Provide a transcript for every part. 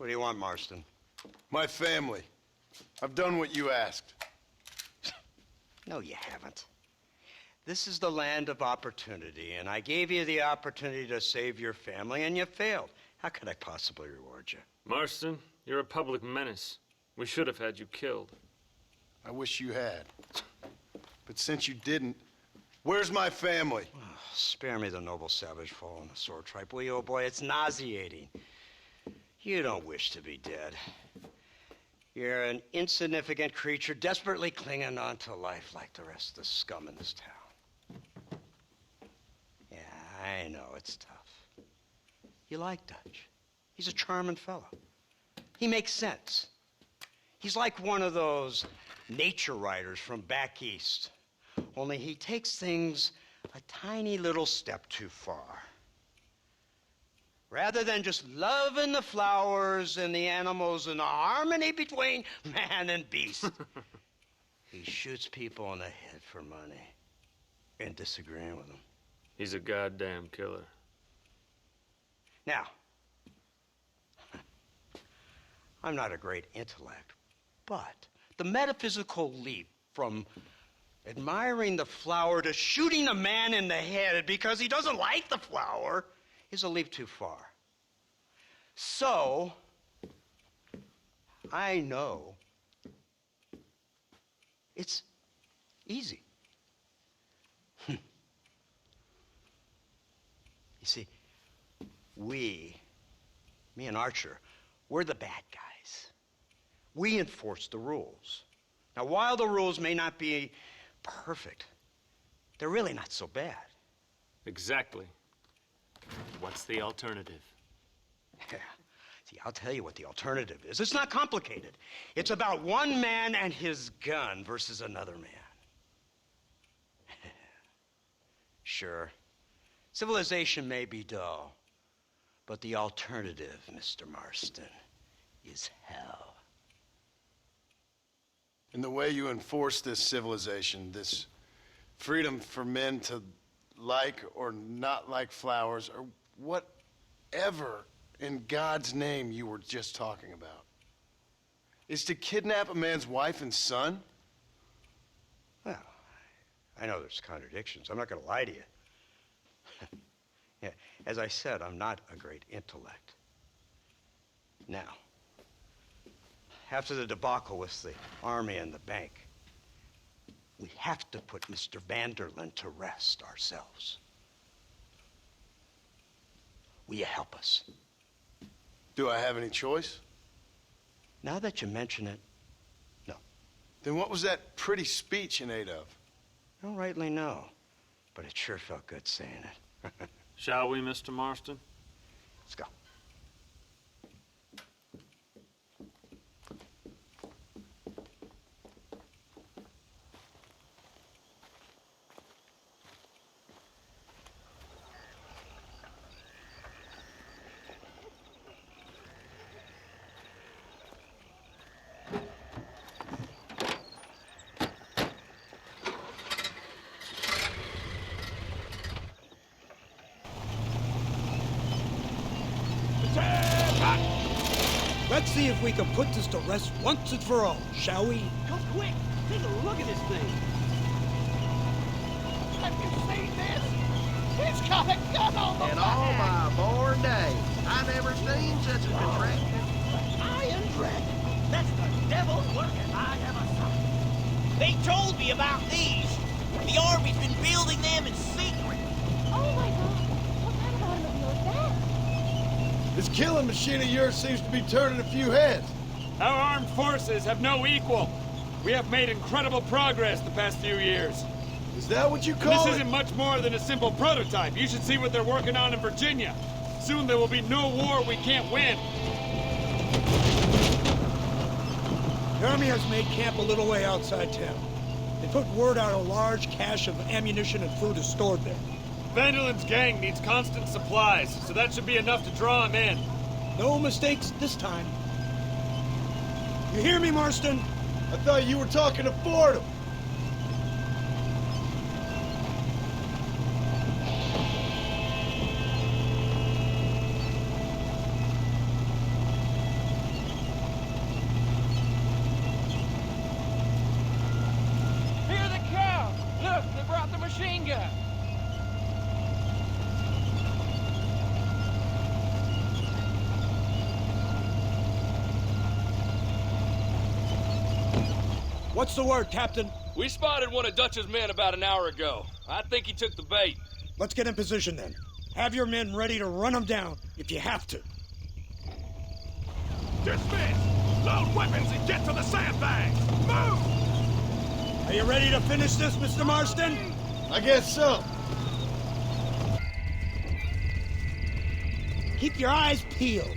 What do you want, Marston? My family. I've done what you asked. No, you haven't. This is the land of opportunity, and I gave you the opportunity to save your family, and you failed. How could I possibly reward you? Marston, you're a public menace. We should have had you killed. I wish you had. But since you didn't, where's my family? Oh, spare me the noble savage fall on the sword tripe, will you, old boy? It's nauseating. You don't wish to be dead. You're an insignificant creature desperately clinging on to life like the rest of the scum in this town. Yeah, I know it's tough. You like Dutch. He's a charming fellow. He makes sense. He's like one of those nature writers from back east. Only he takes things a tiny little step too far. Rather than just loving the flowers and the animals and the harmony between man and beast, he shoots people in the head for money and disagreeing with them. He's a goddamn killer. Now, I'm not a great intellect, but the metaphysical leap from admiring the flower to shooting a man in the head because he doesn't like the flower is a leap too far. So, I know it's easy. You see, me and Archer, we're the bad guys. We enforce the rules. Now, while the rules may not be perfect, they're really not so bad. Exactly. What's the alternative? Yeah. See, I'll tell you what the alternative is. It's not complicated. It's about one man and his gun versus another man. Sure, civilization may be dull, but the alternative, Mr. Marston, is hell. And the way you enforce this civilization, this freedom for men to like or not like flowers, or whatever in God's name you were just talking about, is to kidnap a man's wife and son? Well, I know there's contradictions. I'm not going to lie to you. Yeah, as I said, I'm not a great intellect. Now, after the debacle with the army and the bank, we have to put Mr. Vanderlyn to rest ourselves. Will you help us? Do I have any choice? Now that you mention it, no. Then what was that pretty speech in aid of? I don't rightly know, but it sure felt good saying it. Shall we, Mr. Marston? Let's go. Let's see if we can put this to rest once and for all, shall we? Come quick! Take a look at this thing! Have you seen this? It's got a gun on the In back! all my born days, I never seen such a contraption. Iron Dragon! That's the devil's working! I have a son. They told me about these. The Army's been building them in secret. Oh my God! What kind of automobile is that? This killing machine of yours seems to be turning a few heads. Our armed forces have no equal. We have made incredible progress the past few years. Is that what you call This it? isn't much more than a simple prototype. You should see what they're working on in Virginia. Soon there will be no war we can't win. The Army has made camp a little way outside town. They put word out a large cache of ammunition and food is stored there. Vanderlyn's gang needs constant supplies, so that should be enough to draw him in. No mistakes this time. You hear me, Marston? I thought you were talking to Fordham. What's the word, Captain? We spotted one of Dutch's men about an hour ago. I think he took the bait. Let's get in position then. Have your men ready to run them down if you have to. Dismiss! Load weapons and get to the sandbags! Move! Are you ready to finish this, Mr. Marston? I guess so. Keep your eyes peeled.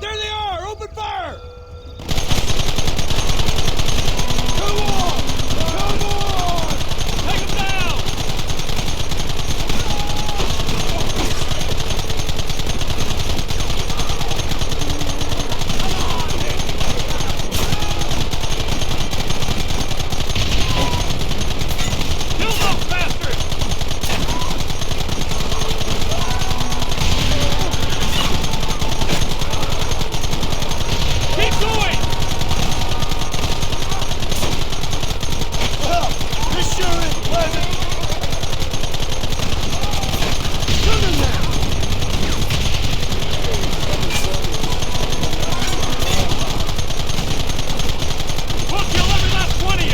There they are! Open fire! Come on! Come on! Take him down! Kill those bastards! Keep going! Well, this sure is pleasant. Come in now. We'll kill every last one of you!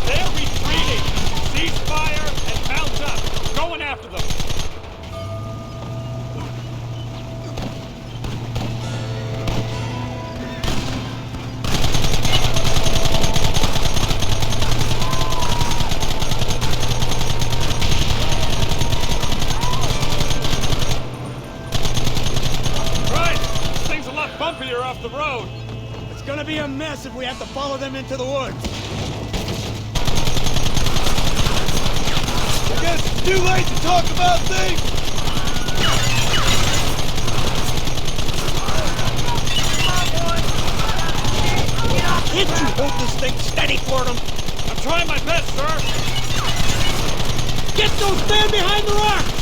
They're retreating! Cease fire and mount up! Going after them! Right! This thing's a lot bumpier off the road! It's gonna be a mess if we have to follow them into the woods. I guess it's too late to talk about things. Can't you hold this thing steady for them? I'm trying my best, sir! Get those men behind the rocks!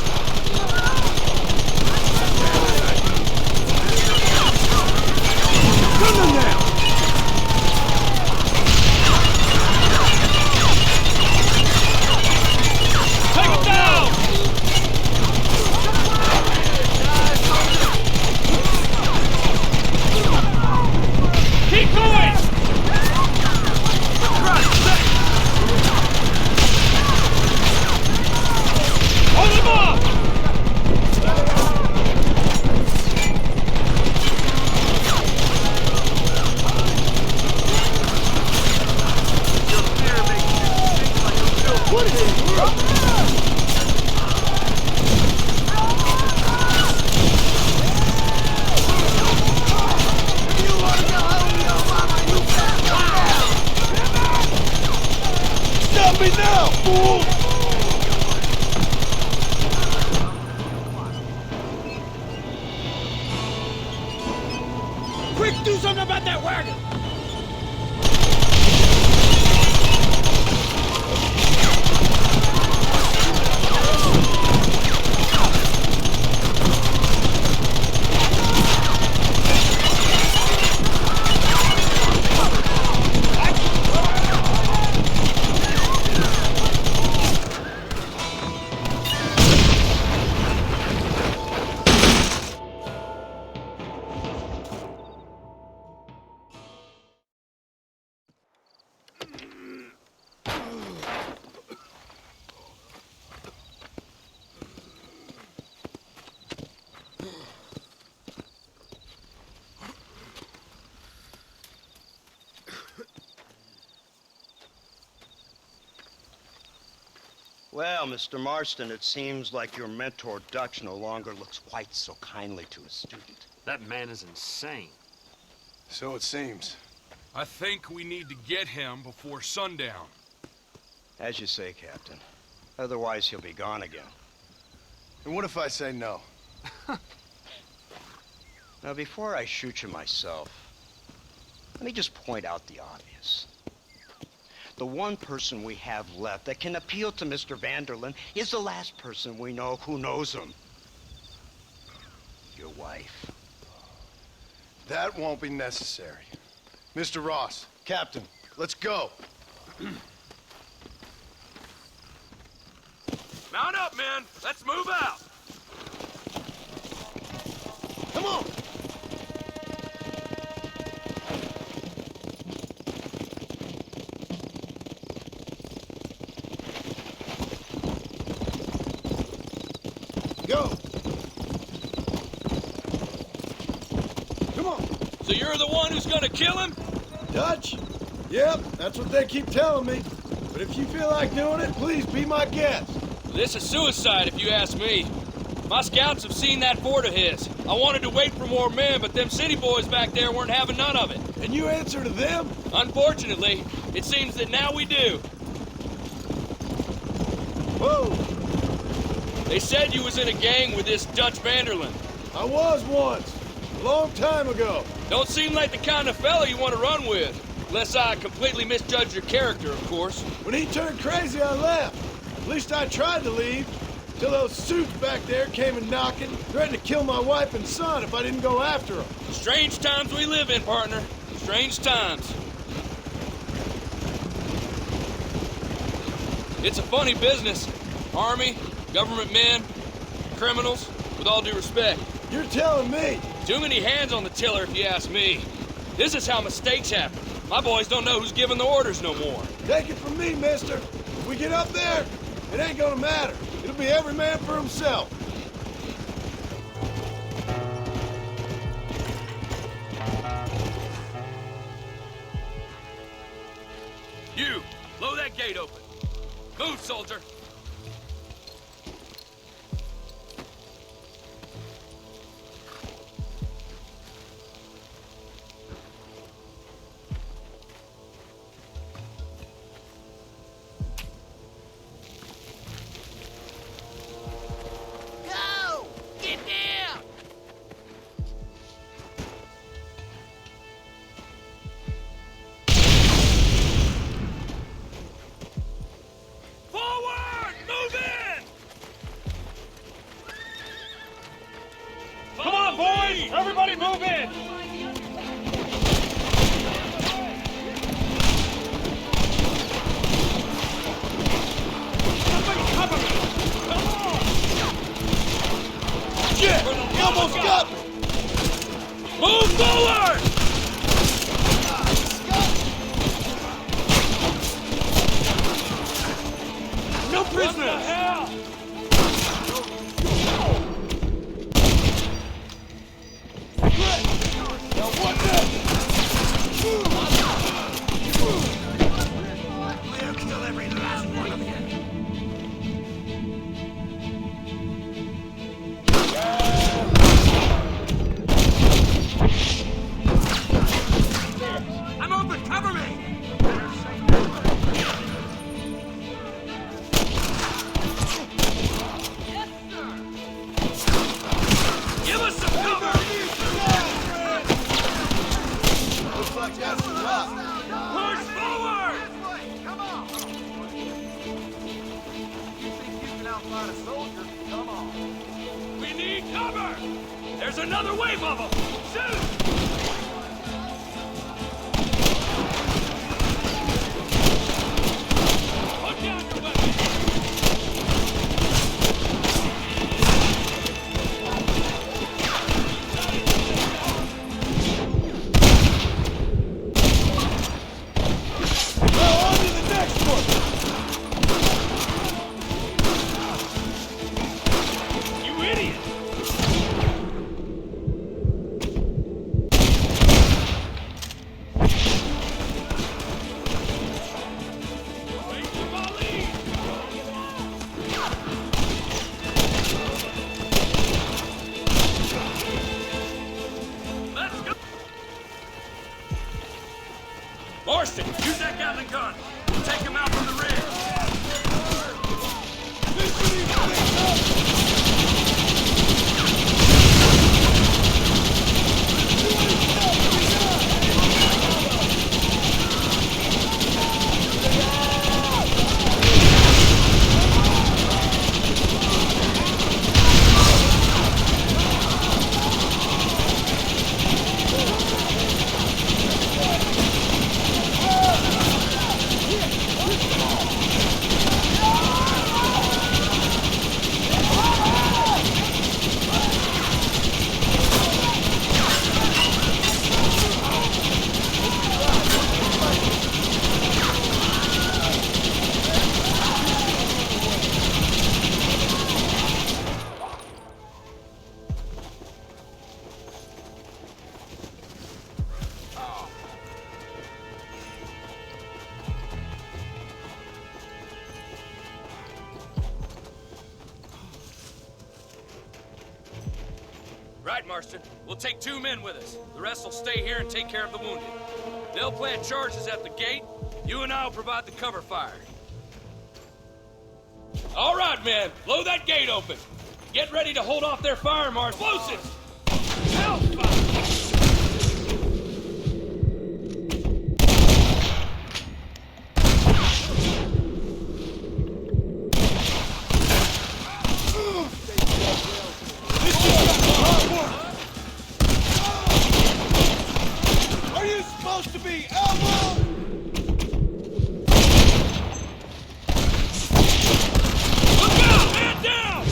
Come on now! Take him down! Keep going! Hold him off! Stop me now, fool! Quick, do something about that wagon! Well, Mr. Marston, it seems like your mentor Dutch no longer looks quite so kindly to his student. That man is insane. So it seems. I think we need to get him before sundown. As you say, Captain. Otherwise, he'll be gone again. And what if I say no? Now, before I shoot you myself, let me just point out the obvious. The one person we have left that can appeal to Mr. Vanderlyn is the last person we know who knows him. Your wife. That won't be necessary. Mr. Ross, Captain, let's go. Mount up, men. Let's move out. Come on. Go! Come on! So you're the one who's gonna kill him? Dutch? Yep, that's what they keep telling me. But if you feel like doing it, please be my guest. This is suicide, if you ask me. My scouts have seen that fort of his. I wanted to wait for more men, but them city boys back there weren't having none of it. And you answer to them? Unfortunately, it seems that now we do. Whoa! They said you was in a gang with this Dutch Vanderlyn. I was once. A long time ago. Don't seem like the kind of fella you want to run with. Unless I completely misjudged your character, of course. When he turned crazy, I left. At least I tried to leave. Till those suits back there came and knocking, threatened to kill my wife and son if I didn't go after them. Strange times we live in, partner. Strange times. It's a funny business. Army, government men, criminals, with all due respect. You're telling me? Too many hands on the tiller, if you ask me. This is how mistakes happen. My boys don't know who's giving the orders no more. Take it from me, mister. If we get up there, it ain't gonna matter. It'll be every man for himself. You, blow that gate open. Move, soldier. Go! Get down! Forward! Move in! Come on, boys! Everybody move in! Somebody cover me! Come on! Shit! He almost got me! Move forward! No What the prisoners! hell? Now what We'll kill every last one of you. I'm open! Cover me! Give us some cover! Looks like that's a lot. Push forward! Come on! You think you can outfight a soldier? Come on. We need cover! There's another wave of them! Shoot! Put down your weapons! Now on to the next one! You idiot! Wait for my lead! Let's go! Marston, use that Gatling gun! We'll take him out from the rear! Right, Marston. We'll take 2 men with us. The rest will stay here and take care of the wounded. They'll plant charges at the gate. You and I'll provide the cover fire. All right, men. Blow that gate open. Get ready to hold off their fire, Marston. Explosives! Hellfire! Are you supposed to be outlaw? Look out! Man down!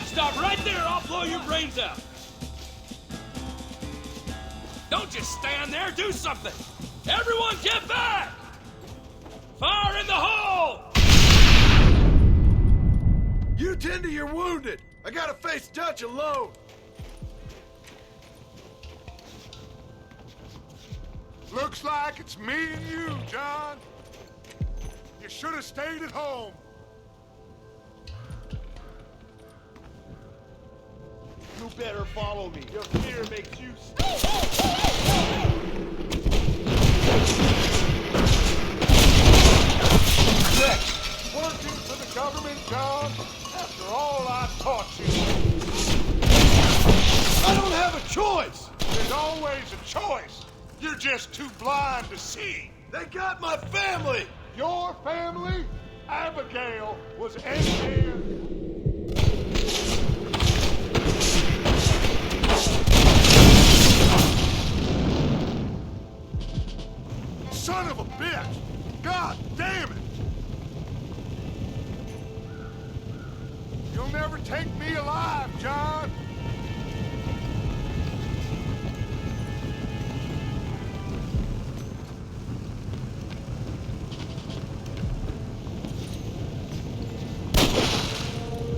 Stop right there, I'll blow your brains out. Don't just stand there, do something! Everyone get back! Fire in the hole! You tend to your wounded. I gotta face Dutch alone. Looks like it's me and you, John. You should have stayed at home. You better follow me. Your fear makes you Working for the government, John, after all I taught you. I don't have a choice. There's always a choice. You're just too blind to see. They got my family. Your family, Abigail, was ended. Son of a bitch! God damn it! You'll never take me alive, John!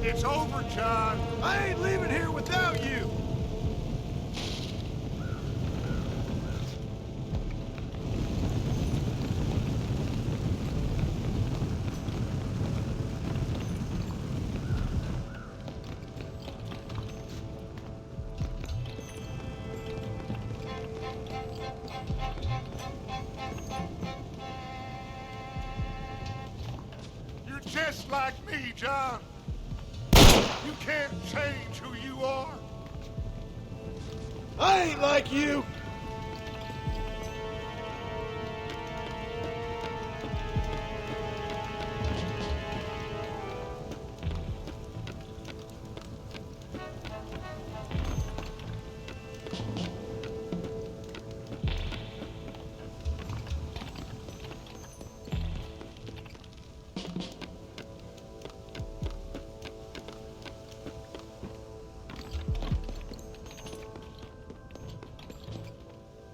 It's over, John. I ain't leaving here without you. You're just like me, John. You can't change who you are. I ain't like you.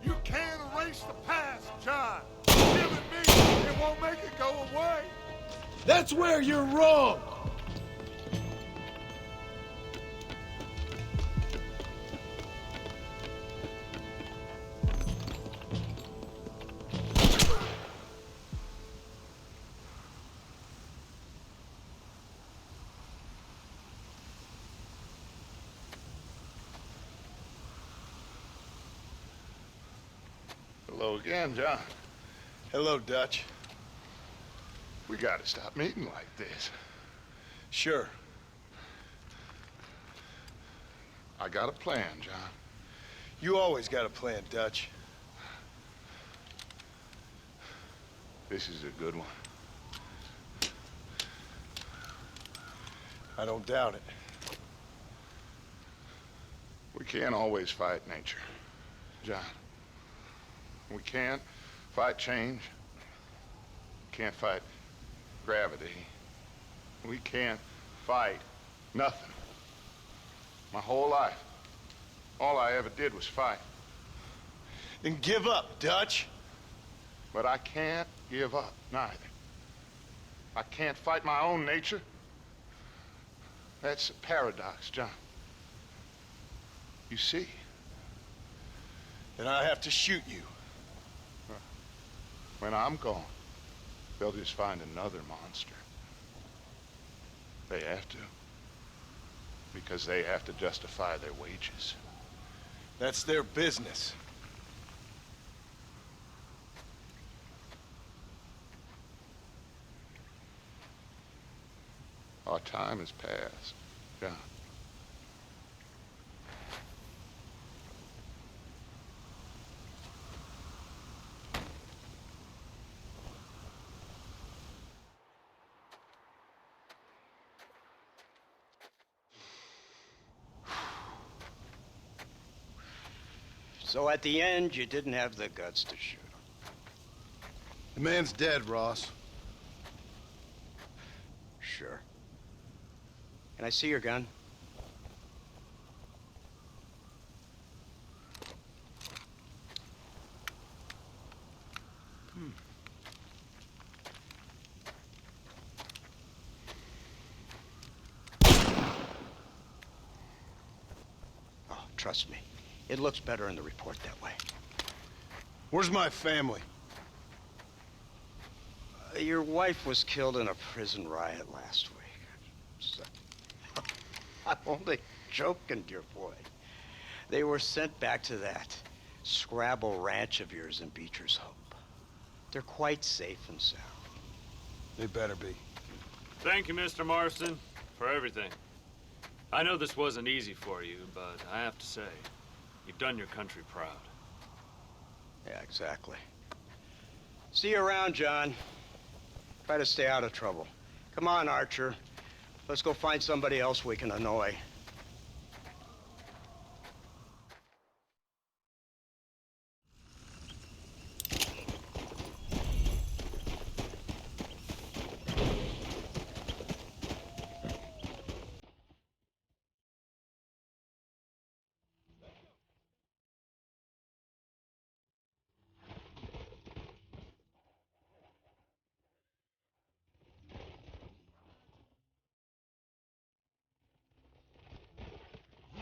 You can't erase the past, John. Killing me, it won't make it go away. That's where you're wrong. Hello again, John. Hello, Dutch. We gotta stop meeting like this. Sure. I got a plan, John. You always got a plan, Dutch. This is a good one. I don't doubt it. We can't always fight nature, John. We can't fight change. We can't fight gravity. We can't fight nothing. My whole life, all I ever did was fight. Then give up, Dutch. But I can't give up, neither. I can't fight my own nature. That's a paradox, John. You see? Then I have to shoot you. When I'm gone. They'll just find another monster. They have to. Because they have to justify their wages. That's their business. Our time has passed, John. So at the end, you didn't have the guts to shoot him. The man's dead, Ross. Sure. Can I see your gun? Oh, trust me. It looks better in the report that way. Where's my family? Your wife was killed in a prison riot last week. So, I'm only joking, dear boy. They were sent back to that Scrabble ranch of yours in Beecher's Hope. They're quite safe and sound. They better be. Thank you, Mr. Marston, for everything. I know this wasn't easy for you, but I have to say, you've done your country proud. Yeah, exactly. See you around, John. Try to stay out of trouble. Come on, Archer. Let's go find somebody else we can annoy.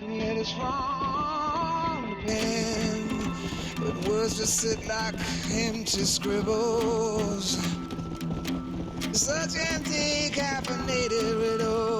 Letters from the pen, but words just sit like empty scribbles. Such empty caffeinated riddles.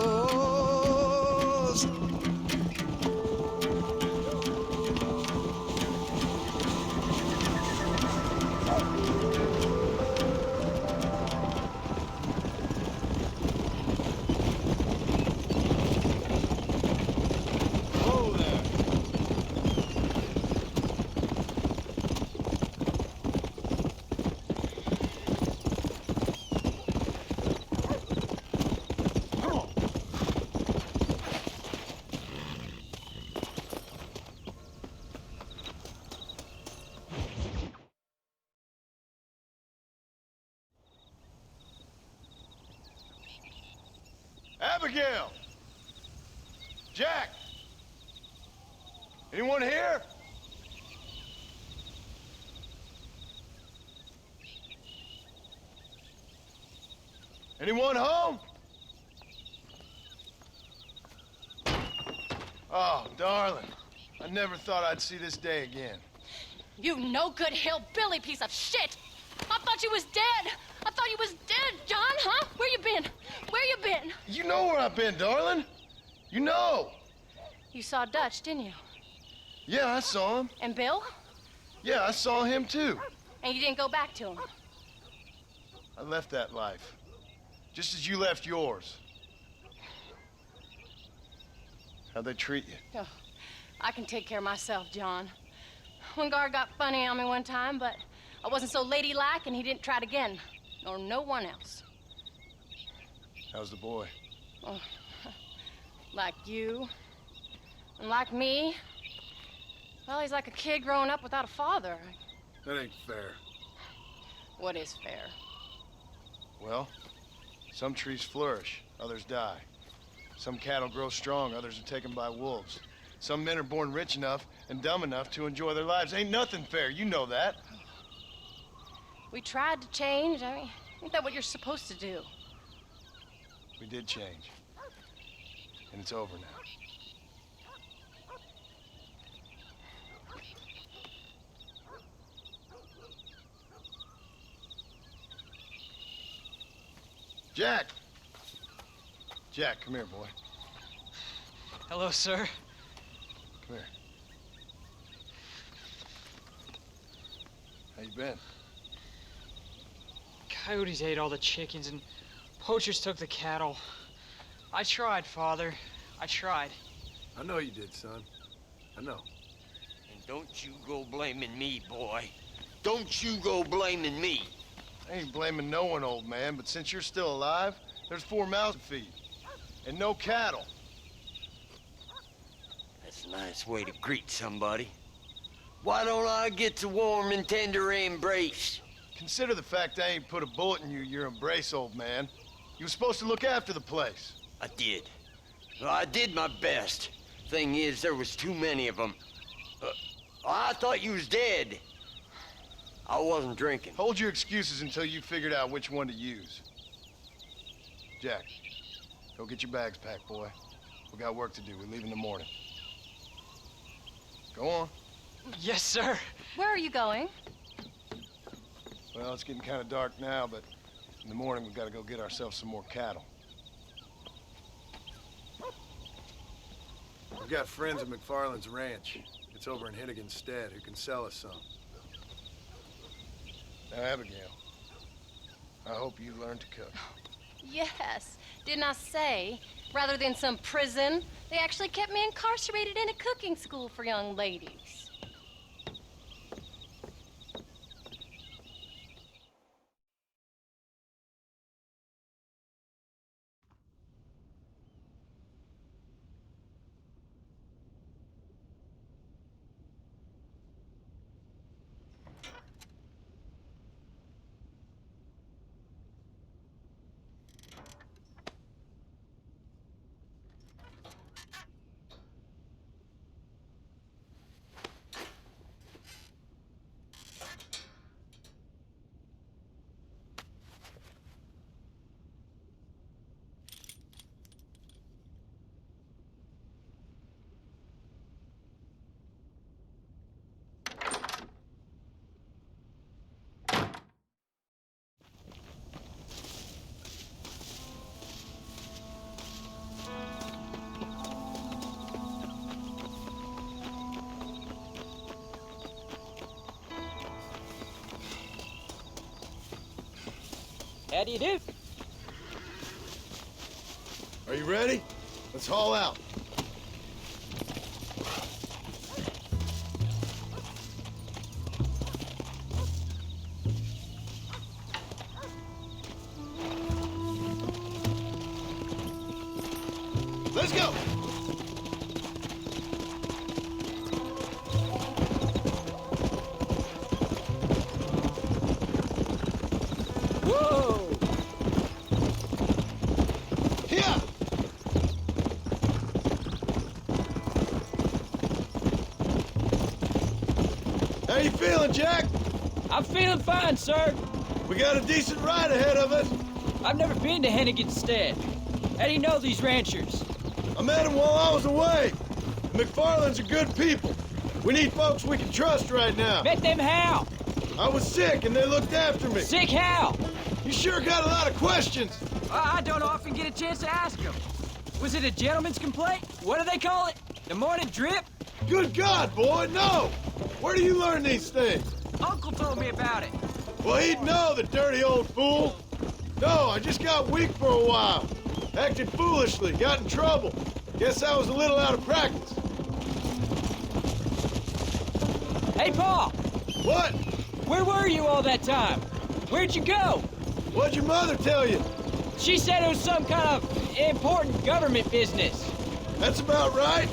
Abigail! Jack! Anyone here? Anyone home? Oh, darling. I never thought I'd see this day again. You no good hillbilly piece of shit! I thought you was dead! I thought you was dead, John, huh? Where you been? Where you been? You know where I've been, darling. You know. You saw Dutch, didn't you? Yeah, I saw him. And Bill? Yeah, I saw him too. And you didn't go back to him? I left that life. Just as you left yours. How'd they treat you? Oh, I can take care of myself, John. One guard got funny on me one time, but I wasn't so ladylike and he didn't try it again. Nor no one else. How's the boy? Oh, like you. And like me. Well, he's like a kid growing up without a father. That ain't fair. What is fair? Well, some trees flourish, others die. Some cattle grow strong, others are taken by wolves. Some men are born rich enough and dumb enough to enjoy their lives. Ain't nothing fair, you know that. We tried to change. I mean, ain't that what you're supposed to do? We did change. And it's over now. Jack! Jack, come here, boy. Hello, sir. Come here. How you been? Coyotes ate all the chickens and poachers took the cattle. I tried, Father. I tried. I know you did, son. I know. And don't you go blaming me, boy. Don't you go blaming me. I ain't blaming no one, old man, but since you're still alive, there's 4 mouths to feed. And no cattle. That's a nice way to greet somebody. Why don't I get a warm and tender embrace? Consider the fact I ain't put a bullet in your embrace, old man. You were supposed to look after the place. I did. Well, I did my best. Thing is, there was too many of them. I thought you was dead. I wasn't drinking. Hold your excuses until you figured out which one to use. Jack, go get your bags packed, boy. We got work to do. We leave in the morning. Go on. Yes, sir. Where are you going? Well, it's getting kind of dark now, but in the morning we've got to go get ourselves some more cattle. We've got friends at McFarland's ranch. It's over in Hennigan's stead who can sell us some. Now, Abigail, I hope you learn to cook. Yes. Didn't I say, rather than some prison, they actually kept me incarcerated in a cooking school for young ladies. How do you do? Are you ready? Let's haul out. Let's go! Whoa! Here! How you feeling, Jack? I'm feeling fine, sir. We got a decent ride ahead of us. I've never been to Hennigan's stead. How do you know these ranchers? I met them while I was away. The McFarlands are good people. We need folks we can trust right now. Met them how? I was sick and they looked after me. Sick how? You sure got a lot of questions. I don't often get a chance to ask them. Was it a gentleman's complaint? What do they call it? The morning drip? Good God, boy, no! Where do you learn these things? Uncle told me about it. Well, he'd know, the dirty old fool. No, I just got weak for a while. Acted foolishly, got in trouble. Guess I was a little out of practice. Hey, Paul! What? Where were you all that time? Where'd you go? What'd your mother tell you? She said it was some kind of important government business. That's about right.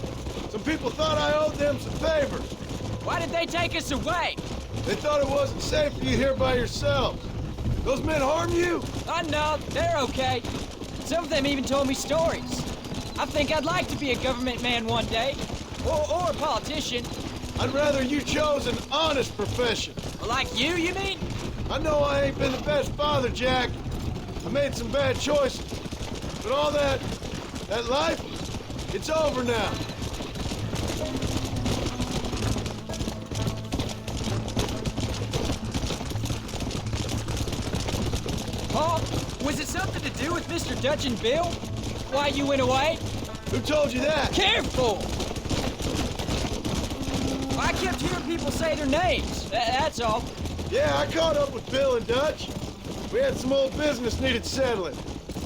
Some people thought I owed them some favors. Why did they take us away? They thought it wasn't safe for you here by yourselves. Those men harm you? Oh, no, they're okay. Some of them even told me stories. I think I'd like to be a government man one day. Or a politician. I'd rather you chose an honest profession. Like you mean? I know I ain't been the best father, Jack. I made some bad choices. But all that life, it's over now. Paul, Was it something to do with Mr. Dutch and Bill? Why you went away? Who told you that? Careful! I kept hearing people say their names. That's all. Yeah, I caught up with Bill and Dutch. We had some old business needed settling.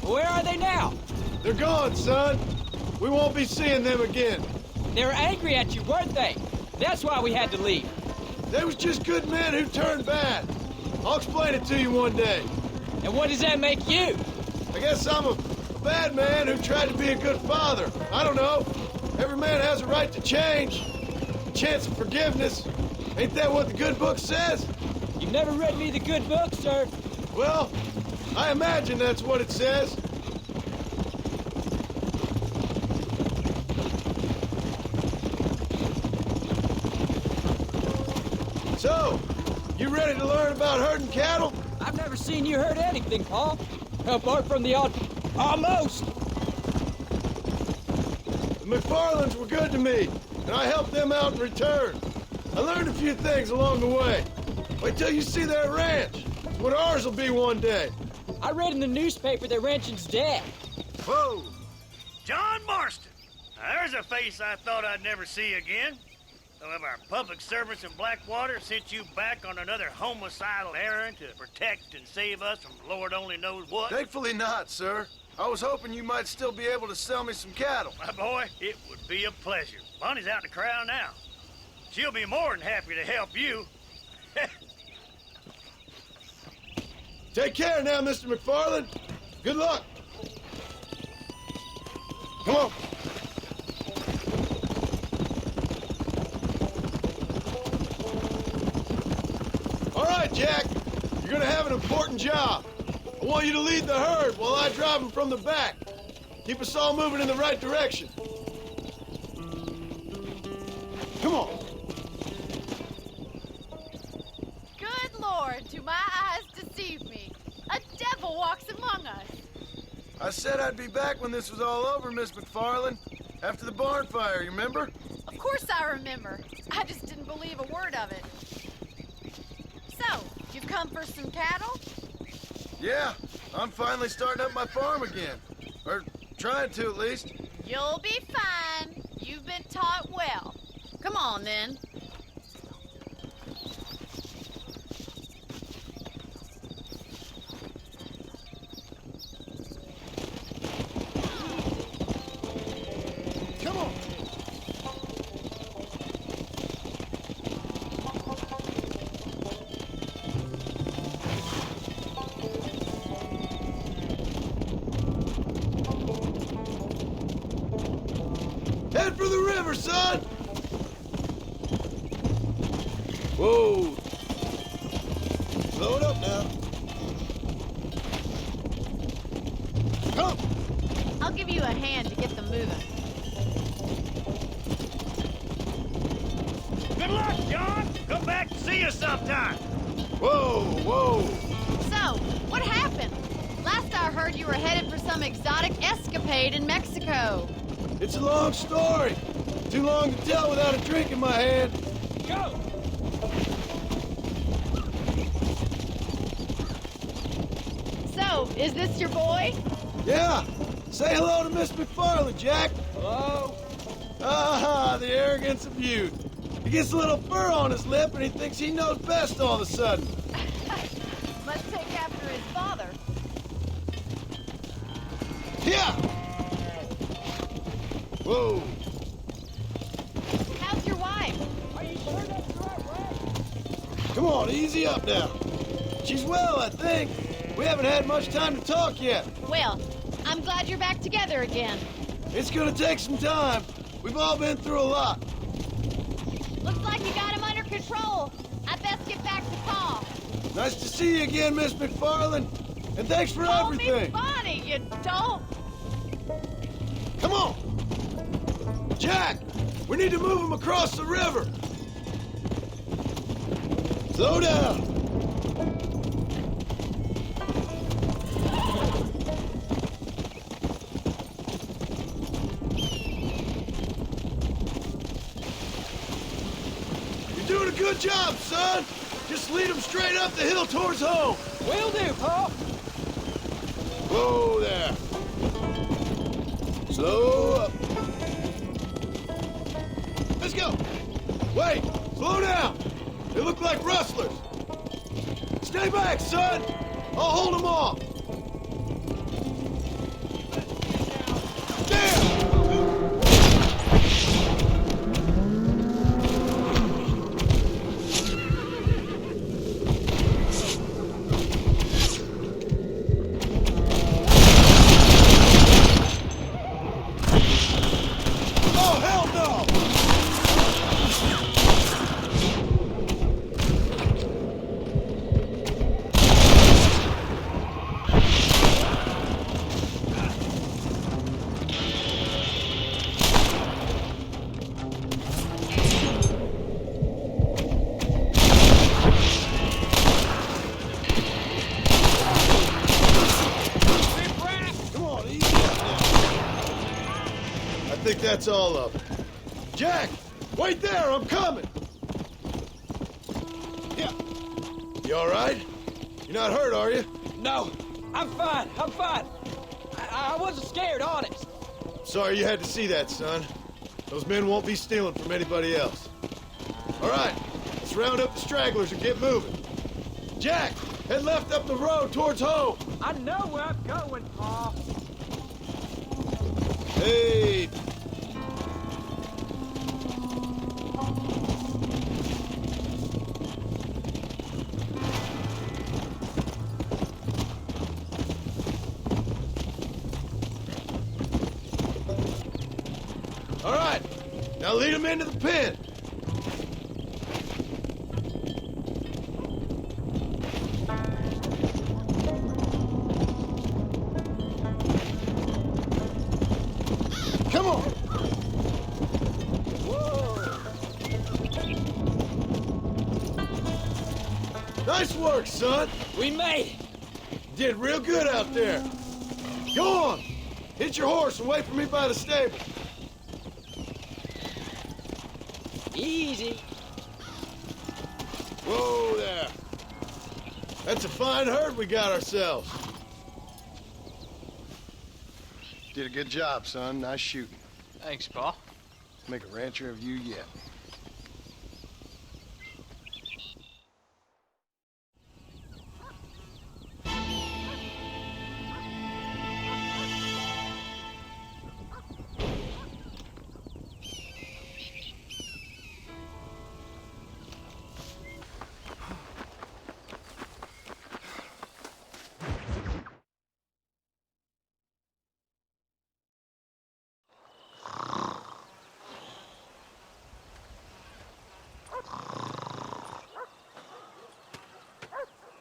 Where are they now? They're gone, son. We won't be seeing them again. They were angry at you, weren't they? That's why we had to leave. They was just good men who turned bad. I'll explain it to you one day. And what does that make you? I guess I'm a bad man who tried to be a good father. I don't know. Every man has a right to change. A chance of forgiveness. Ain't that what the good book says? You've never read me the good book, sir. Well, I imagine that's what it says. So, you ready to learn about herding cattle? I've never seen you hurt anything, Paul. Apart from the odd... almost! The McFarlands were good to me, and I helped them out in return. I learned a few things along the way. Wait till you see their ranch. It's what ours will be one day. I read in the newspaper their ranching's dead. Whoa! John Marston! Now, there's a face I thought I'd never see again. Some of our public servants in Blackwater sent you back on another homicidal errand to protect and save us from Lord only knows what. Thankfully not, sir. I was hoping you might still be able to sell me some cattle. My boy, it would be a pleasure. Bonnie's out in the crowd now. She'll be more than happy to help you. Take care now, Mr. McFarland. Good luck. Come on. All right, Jack. You're gonna have an important job. I want you to lead the herd while I drive them from the back. Keep us all moving in the right direction. Come on. Good Lord, do my eyes deceive me? A devil walks among us. I said I'd be back when this was all over, Miss McFarland. After the barn fire, you remember? Of course I remember. I just didn't believe a word of it. So, you've come for some cattle? Yeah, I'm finally starting up my farm again. Or trying to, at least. You'll be fine. You've been taught well. Come on, then. Come on. Head for the river, son! Whoa! Slow it up now. Come! I'll give you a hand to get them moving. Good luck, John. Come back and see us sometime. Whoa, whoa! So, what happened? Last I heard you were headed for some exotic escapade in Mexico. It's a long story. Too long to tell without a drink in my hand. Go! So, is this your boy? Yeah. Say hello to Miss McFarland, Jack. Hello? Ah, the arrogance of youth. He gets a little fur on his lip and he thinks he knows best all of a sudden. Must take after his father. Yeah! Whoa. How's your wife? Are you sure that's the right way? Come on, easy up now. She's well, I think. We haven't had much time to talk yet. Well, I'm glad you're back together again. It's gonna take some time. We've all been through a lot. Looks like you got him under control. I best get back to Pa. Nice to see you again, Miss McFarland. And thanks for Call everything. me Bonnie, you don't. Come on. Jack, we need to move him across the river. Slow down. You're doing a good job, son. Just lead him straight up the hill towards home. Will do, Paul. Whoa there. Slow up. Let's go. Wait, slow down. They look like rustlers. Stay back, son. I'll hold them off. Damn! I think that's all of them. Jack! Wait there, I'm coming! Yeah. You all right? You're not hurt, are you? No, I'm fine. I wasn't scared, honest. Sorry you had to see that, son. Those men won't be stealing from anybody else. All right, let's round up the stragglers and get moving. Jack, head left up the road towards home. I know where I'm going, Pa. Hey. All right, now lead them into the pen. Come on. Whoa. Nice work, son. We made it. Did real good out there. Go on. Hit your horse and wait for me by the stable. Easy. Whoa there. That's a fine herd we got ourselves. Did a good job, son. Nice shooting. Thanks, Pa. Make a rancher of you yet.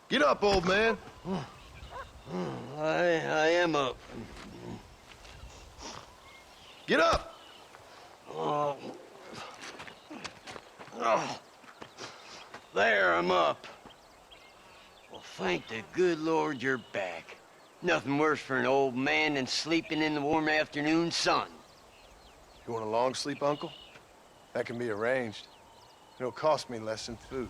Get up, old man. I am up. Get up. Oh. There, I'm up. Well, thank the good Lord you're back. Nothing worse for an old man than sleeping in the warm afternoon sun. You want a long sleep, Uncle? That can be arranged. It'll cost me less than food.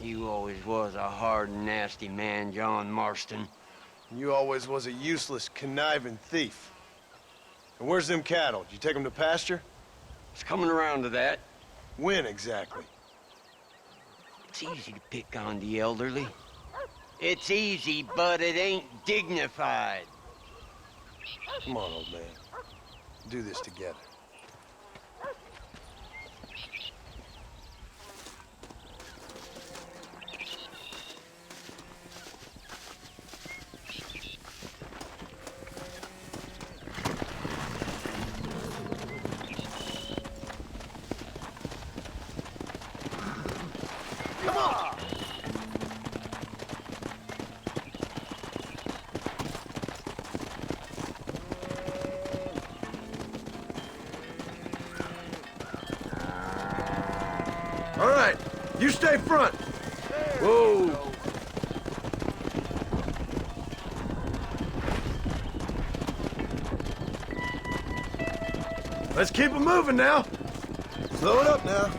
You always was a hard and nasty man, John Marston. You always was a useless, conniving thief. And where's them cattle? Did you take them to pasture? It's coming around to that. When exactly? It's easy to pick on the elderly. It's easy, but it ain't dignified. Come on, old man. Do this together. All right, you stay front. Whoa. Let's keep it moving now. Slow it up now.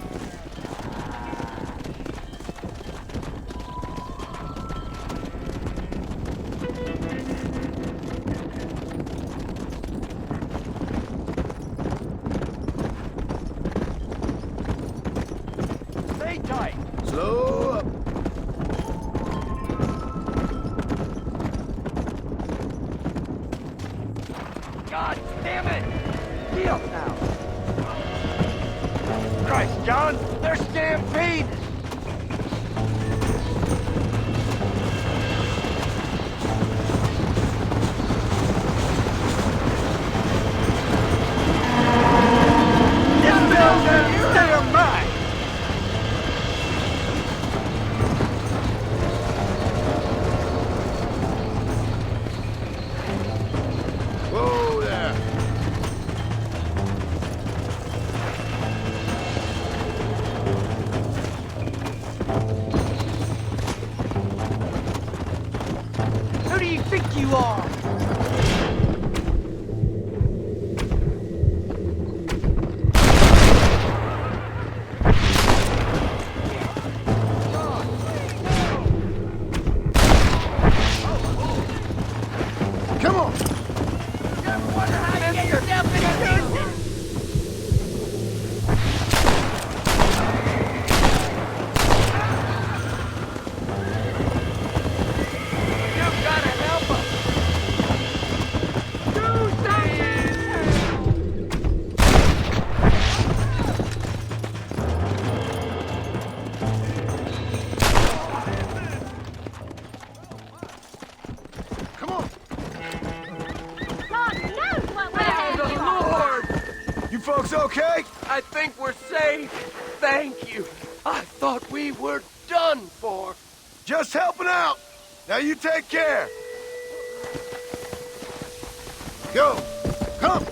tight. Slow up. God damn it! Deal now. Christ, John, they're stampeding. Whoa there. Who do you think you are? Come on. Come on. God knows what would have happened. You folks okay? I think we're safe. Thank you. I thought we were done for. Just helping out. Now you take care. Go. Come.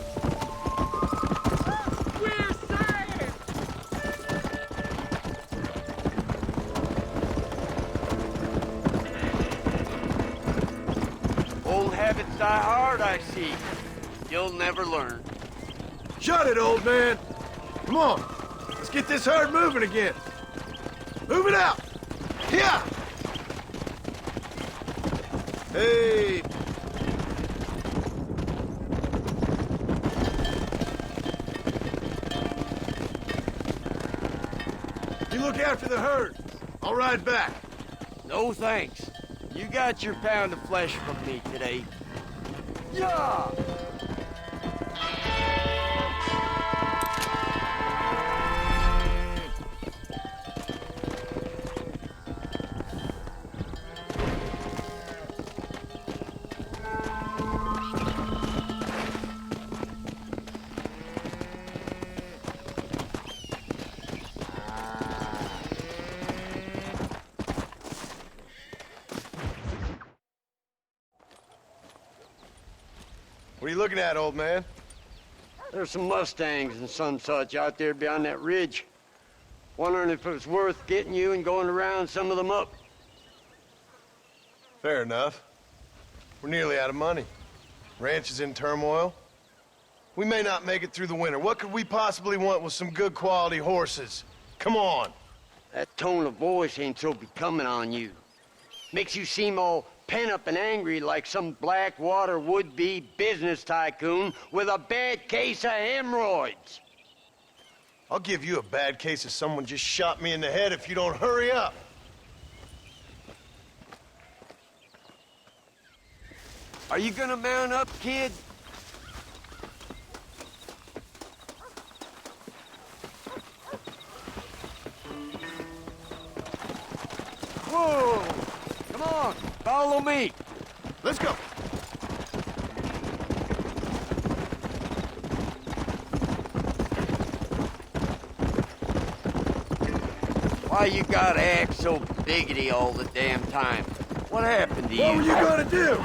We're safe. Old habits die hard, I see. You'll never learn. Shut it, old man. Come on. Let's get this herd moving again. Move it out. Yeah. Hey. You look after the herd. I'll ride back. No thanks. You got your pound of flesh from me today. Yeah! What are you looking at, old man? There's some Mustangs and some such out there beyond that ridge. Wondering if it was worth getting you and going around some of them up. Fair enough. We're nearly out of money. Ranch is in turmoil. We may not make it through the winter. What could we possibly want with some good quality horses? Come on. That tone of voice ain't so becoming on you. Makes you seem all pent up and angry like some Blackwater would-be business tycoon with a bad case of hemorrhoids. I'll give you a bad case of someone just shot me in the head if you don't hurry up. Are you gonna mount up, kid? Whoa! Come on, follow me. Let's go. Why you gotta act so biggity all the damn time? What happened to you? What were you gonna do?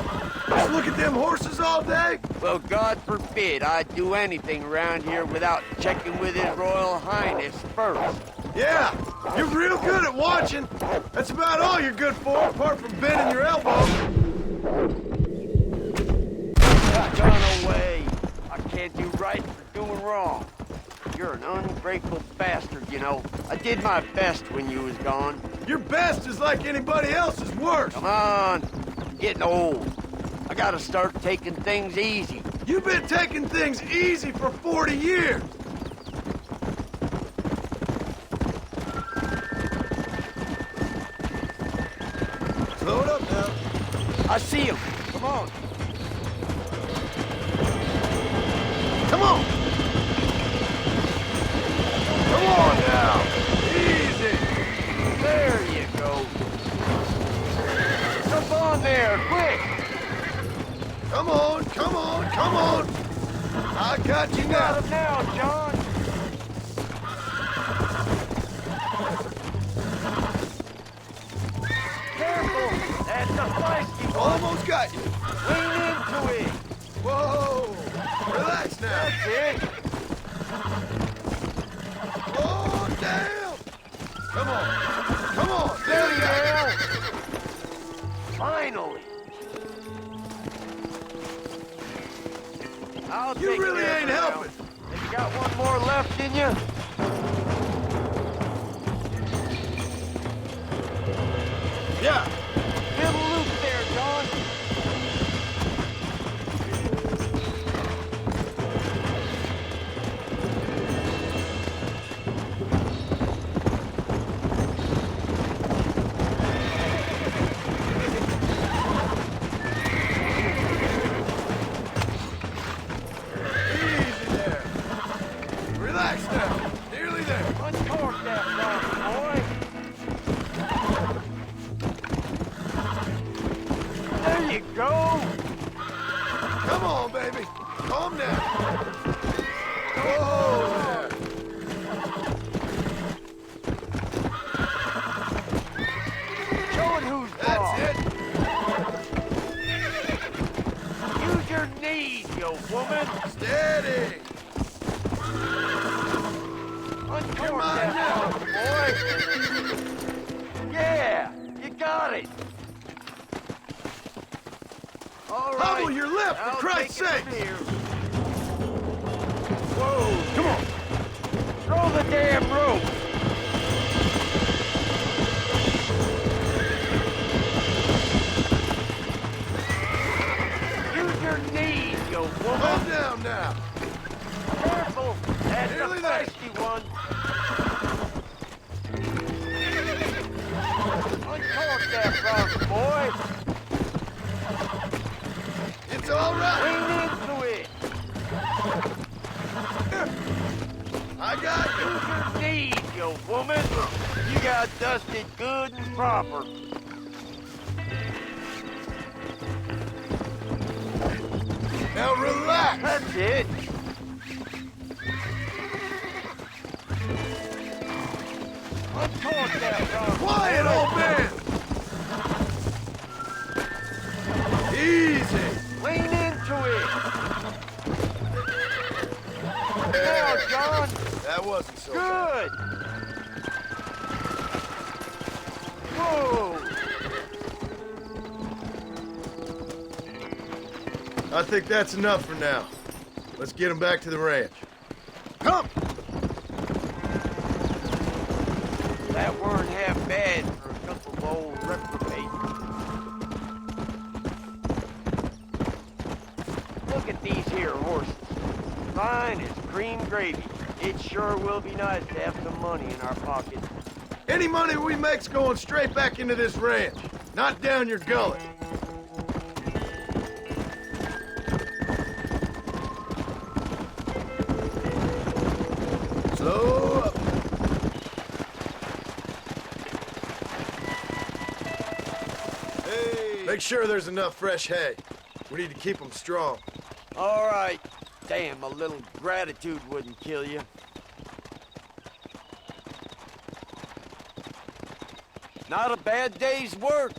Just look at them horses all day? Well, God forbid I'd do anything around here without checking with His Royal Highness first. Yeah, you're real good at watching. That's about all you're good for, apart from bending your elbow. Run away. I can't do right for doing wrong. You're an ungrateful bastard, you know. I did my best when you was gone. Your best is like anybody else's worst. Come on. I'm getting old. I gotta start taking things easy. You've been taking things easy for 40 years. I see him. Come on. Come on! Come on now! Easy! There you go. Jump on there, quick! Come on, come on, come on! I got you now! Got him now, John! Careful! That's a feisty one! Almost got you! Lean into it! Whoa! Relax now! That's it! Oh, damn! Come on! Come on! There you go! Finally! I'll You take really care of ain't it now. helping! Have you got one more left in you? Yeah! Get a loop there, John. Easy there! Relax now! Nearly there! Uncork that rock, boy. There you go. Come on, baby! Calm down! Whoa there! Showing who's That's boss. it! Use your knees, you woman. Steady! Uncork mine that now. rock, boy. Yeah, you got it. All right. Hobble your lip, for I'll Christ's take it sake! from here. Whoa. Come on. Throw the damn rope. Use your knees, you woman. Calm down now! Careful. That's Nearly a there. feisty one. Uncork that rock, boy. It's all right! Lean into it. I got you! Use your knees, you woman. You got dusted good and proper. Now relax! That's it. Uncork that rock. Quiet, old man! Easy! Lean into it. Now, John. That wasn't so bad. Good. Whoa. I think that's enough for now. Let's get him back to the ranch. Come! That weren't half bad for a couple of old reprobates. Look at these here horses. Fine as cream gravy. It sure will be nice to have some money in our pockets. Any money we make's going straight back into this ranch, not down your gullet. Slow up. Hey! Make sure there's enough fresh hay. We need to keep them strong. All right. Damn, a little gratitude wouldn't kill you. Not a bad day's work.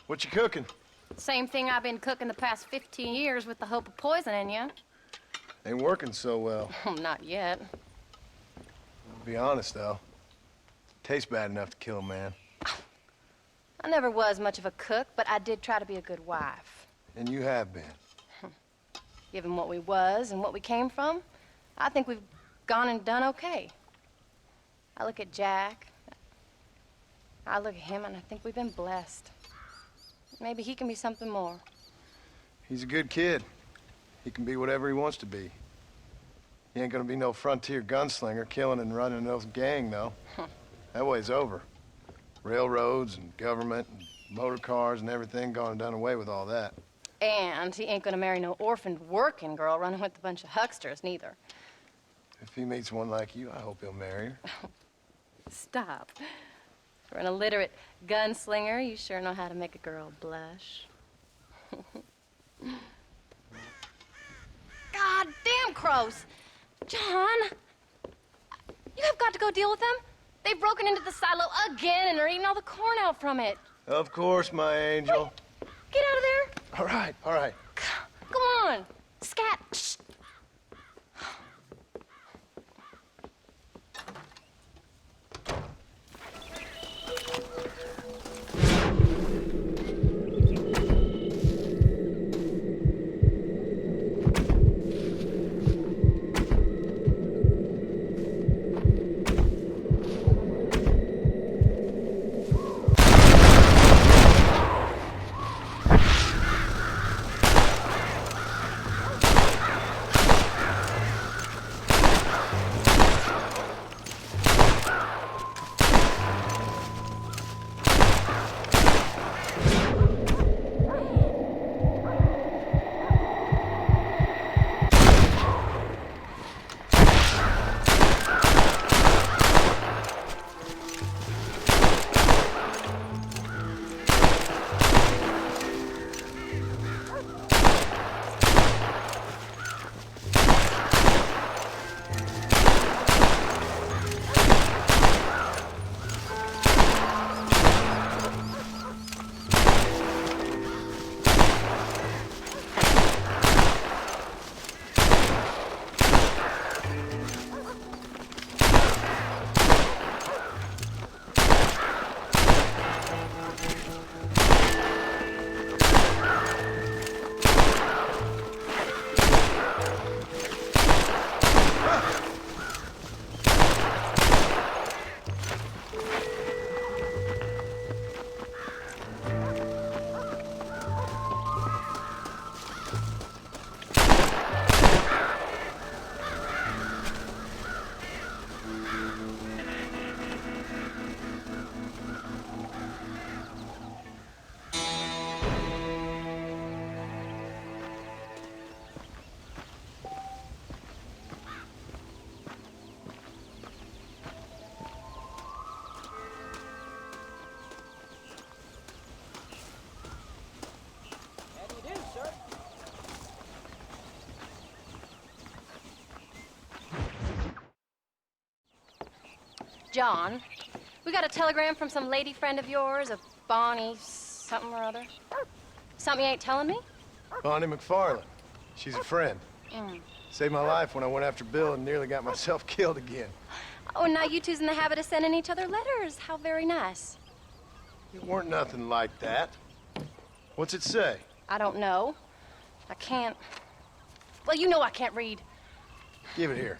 What you cooking? Same thing I've been cooking the past 15 years with the hope of poisoning you. Ain't working so well. Not yet. To be honest, though, tastes bad enough to kill a man. I never was much of a cook, but I did try to be a good wife. And you have been. Given what we was and what we came from, I think we've gone and done okay. I look at Jack, I look at him, and I think we've been blessed. Maybe he can be something more. He's a good kid. He can be whatever he wants to be. He ain't gonna be no frontier gunslinger killing and running no gang, though. That way's over. Railroads and government and motor cars and everything gone and done away with all that. And he ain't gonna marry no orphaned working girl running with a bunch of hucksters, neither. If he meets one like you, I hope he'll marry her. Stop. For an illiterate gunslinger, you sure know how to make a girl blush. God damn crows! John! You have got to go deal with them. They've broken into the silo again and are eating all the corn out from it. Of course, my angel. Wait, get out of there. All right, all right. Come on. Scat. Shh. John, we got a telegram from some lady friend of yours, a Bonnie something or other. Something you ain't telling me? Bonnie McFarland. She's a friend. Mm. Saved my life when I went after Bill and nearly got myself killed again. Oh, and now you two's in the habit of sending each other letters. How very nice. It weren't nothing like that. What's it say? I don't know. I can't... Well, you know I can't read. Give it here.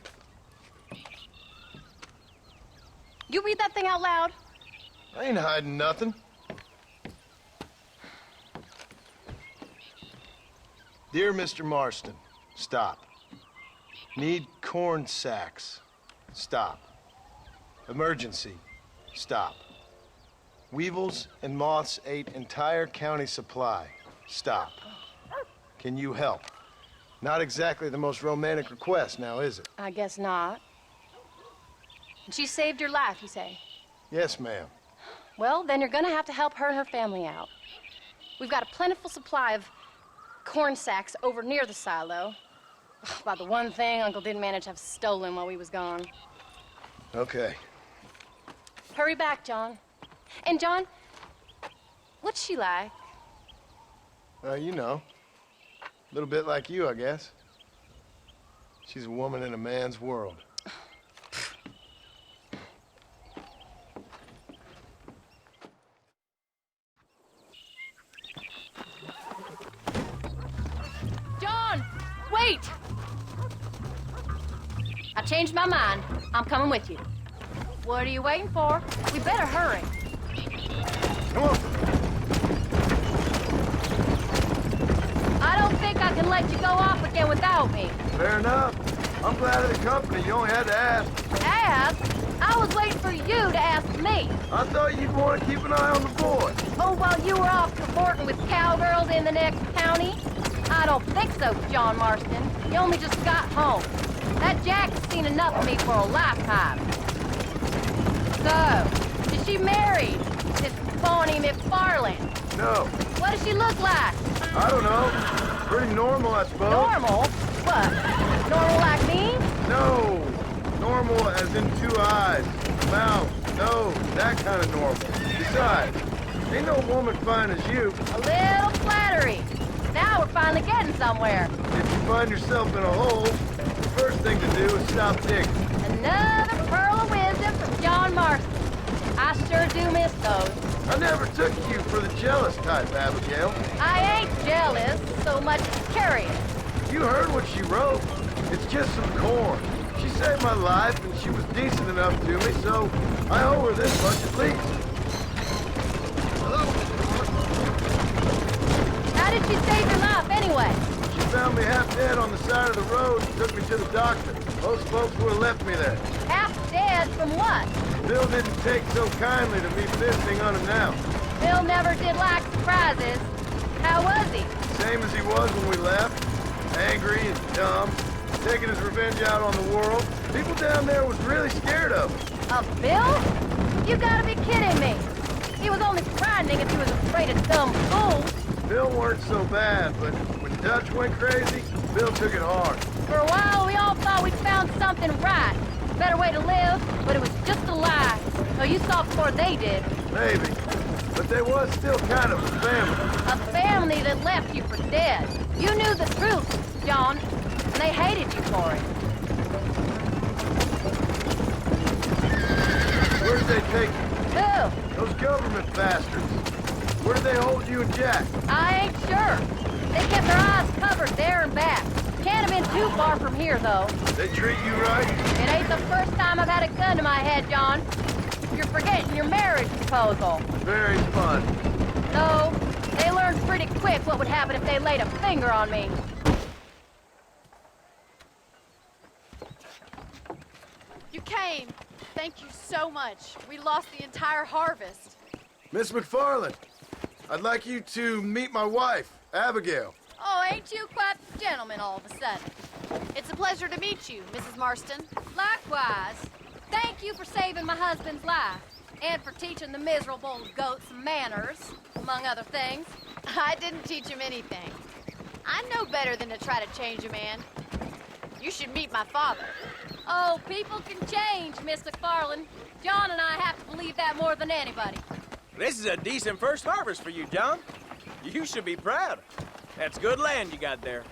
You read that thing out loud? I ain't hiding nothing. Dear Mr. Marston, stop. Need corn sacks. Stop. Emergency. Stop. Weevils and moths ate entire county supply. Stop. Can you help? Not exactly the most romantic request, now is it? I guess not. And she saved your life, you say? Yes, ma'am. Well, then you're gonna have to help her and her family out. We've got a plentiful supply of corn sacks over near the silo. About the one thing Uncle didn't manage to have stolen while we was gone. Okay. Hurry back, John. And John, what's she like? You know. A little bit like you, I guess. She's a woman in a man's world. John, wait! I changed my mind. I'm coming with you. What are you waiting for? We better hurry. Come on. think I can let you go off again without me. Fair enough. I'm glad of the company. You only had to ask. Ask? I was waiting for you to ask me. I thought you'd want to keep an eye on the boy. Oh, while you were off cavorting with cowgirls in the next county? I don't think so, John Marston. You only just got home. That Jack's seen enough of me for a lifetime. So, is she married? This Bonnie McFarland? No. What does she look like? I don't know. Pretty normal, I suppose. Normal? What? Normal like me? No. Normal as in 2 eyes, mouth, nose, that kind of normal. Besides, ain't no woman fine as you. A little flattery. Now we're finally getting somewhere. If you find yourself in a hole, the first thing to do is stop digging. Another pearl of wisdom from John Marston. I sure do miss those. I never took you for the jealous type, Abigail. I ain't jealous so much as curious. You heard what she wrote. It's just some corn. She saved my life, and she was decent enough to me, so I owe her this much at least. Hello, Mr. Marston. How did she save your life anyway? She found me half dead on the side of the road and took me to the doctor. Most folks would have left me there. Half dead from what? Bill didn't take so kindly to me visiting unannounced. Bill never did like surprises. How was he? Same as he was when we left. Angry and dumb. Taking his revenge out on the world. People down there was really scared of him. Of Bill? You gotta be kidding me. He was only frightening if he was afraid of dumb fools. Bill weren't so bad, but when Dutch went crazy, Bill took it hard. For a while, we all thought we'd found something right. A better way to live, but it was just a lie. So you saw before they did. Maybe. But they was still kind of a family. A family that left you for dead. You knew the truth, John, and they hated you for it. Where did they take you? Who? Those government bastards. Where did they hold you and Jack? I ain't sure. They kept their eyes covered there and back. Can't have been too far from here, though. They treat you right? It ain't the first time I've had a gun to my head, John. You're forgetting your marriage proposal. Very fun. No, they learned pretty quick what would happen if they laid a finger on me. You came. Thank you so much. We lost the entire harvest. Miss McFarland, I'd like you to meet my wife, Abigail. Oh, ain't you quite the gentleman all of a sudden? It's a pleasure to meet you, Mrs. Marston. Likewise. Thank you for saving my husband's life. And for teaching the miserable goat some manners, among other things. I didn't teach him anything. I know better than to try to change a man. You should meet my father. Oh, people can change, Miss McFarland. John and I have to believe that more than anybody. This is a decent first harvest for you, John. You should be proud. That's good land you got there.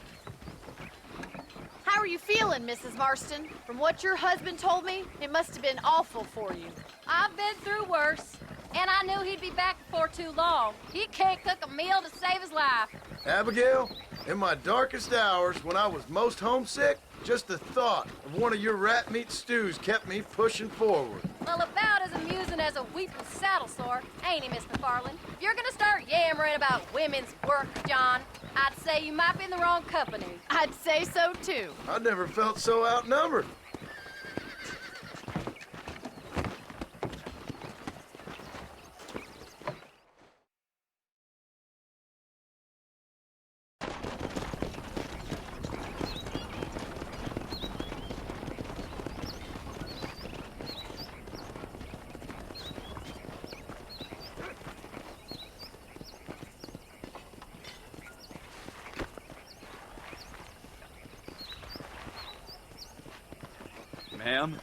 How are you feeling, Mrs. Marston? From what your husband told me, it must have been awful for you. I've been through worse, and I knew he'd be back before too long. He can't cook a meal to save his life. Abigail, in my darkest hours, when I was most homesick, just the thought of one of your rat meat stews kept me pushing forward. Well, about as amusing as a weeping saddle sore, ain't he, Miss McFarland? If you're gonna start yammering about women's work, John, I'd say you might be in the wrong company. I'd say so, too. I never felt so outnumbered. Ma'am?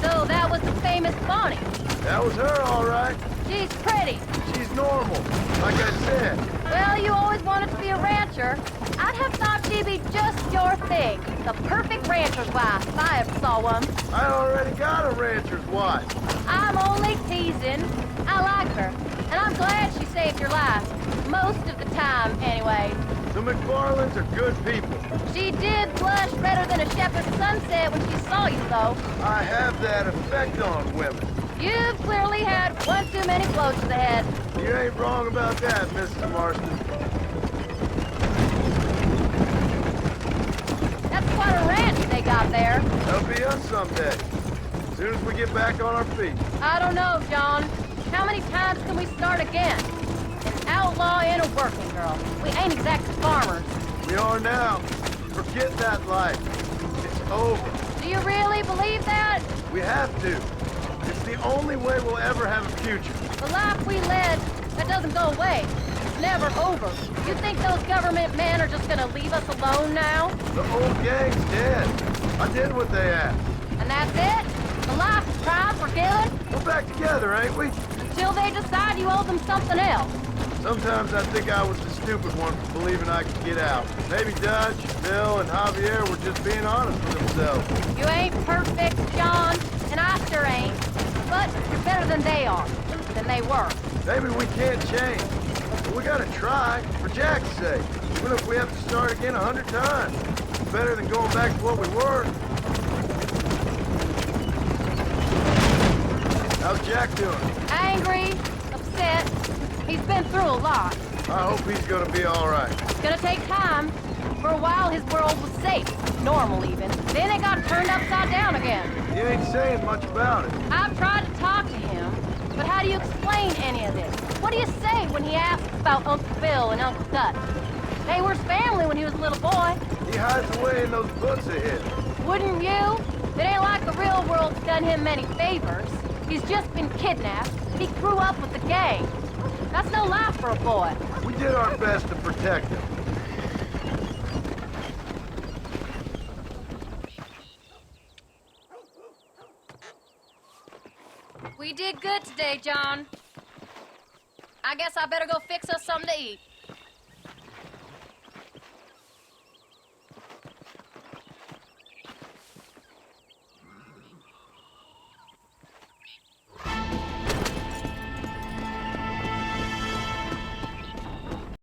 So that was the famous Bonnie. That was her, all right. She's pretty. She's normal, like I said. Well, you always wanted to be a rancher. I'd have thought she'd She'd be just your thing. The perfect rancher's wife, if I ever saw one. I already got a rancher's wife. I'm only teasing. I like her, and I'm glad she saved your life. Most of the time, anyway. The McFarlands are good people. She did blush redder than a shepherd's sunset when she saw you, though. I have that effect on women. You've clearly had one too many blows to the head. You ain't wrong about that, Mrs. Marston. That's quite a ranch they got there. That'll be us someday. As soon as we get back on our feet. I don't know, John. How many times can we start again? An outlaw and a working girl. We ain't exactly farmers. We are now. Forget that life. It's over. Do you really believe that? We have to. It's the only way we'll ever have a future. The life we led, that doesn't go away. It's never over. You think those government men are just gonna leave us alone now? The old gang's dead. I did what they asked. And that's it? The life is crime forgiven? We're back together, ain't we? Until they decide you owe them something else. Sometimes I think I was the stupid one for believing I could get out. Maybe Dutch, Bill, and Javier were just being honest with themselves. You ain't perfect, John, and I sure ain't. But you're better than they are, than they were. Maybe we can't change, but we gotta try, for Jack's sake. Even if we have to start again 100 times. It's better than going back to what we were. How's Jack doing? Angry, upset. He's been through a lot. I hope he's gonna be all right. It's gonna take time. For a while, his world was safe. Normal, even. Then it got turned upside down again. You ain't saying much about it. I've tried to talk to him, but how do you explain any of this? What do you say when he asks about Uncle Bill and Uncle Dutch? They were his family when he was a little boy. He hides away in those books of his. Wouldn't you? It ain't like the real world's done him many favors. He's just been kidnapped. He grew up with the gang. That's no life for a boy. We did our best to protect him. We did good today, John. I guess I better go fix us something to eat.